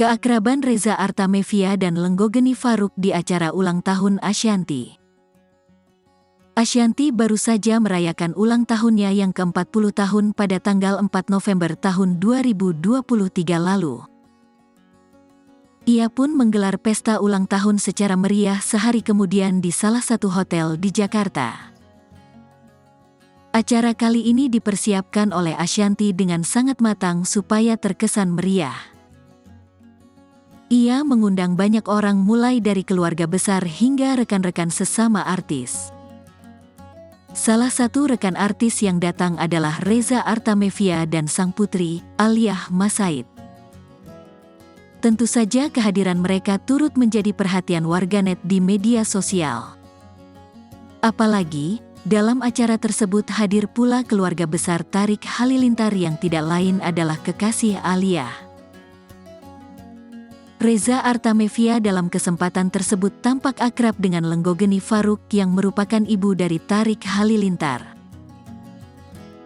Keakraban Reza Artamevia dan Lenggogeni Faruk di acara ulang tahun Ashanty. Ashanty baru saja merayakan ulang tahunnya yang ke-40 tahun pada tanggal 4 November tahun 2023 lalu. Ia pun menggelar pesta ulang tahun secara meriah sehari kemudian di salah satu hotel di Jakarta. Acara kali ini dipersiapkan oleh Ashanty dengan sangat matang supaya terkesan meriah. Ia mengundang banyak orang mulai dari keluarga besar hingga rekan-rekan sesama artis. Salah satu rekan artis yang datang adalah Reza Artamevia dan sang putri, Aliyah Masaid. Tentu saja kehadiran mereka turut menjadi perhatian warganet di media sosial. Apalagi, dalam acara tersebut hadir pula keluarga besar Tarik Halilintar yang tidak lain adalah kekasih Aliyah. Reza Artamevia dalam kesempatan tersebut tampak akrab dengan Lenggogeni Faruk yang merupakan ibu dari Tarik Halilintar.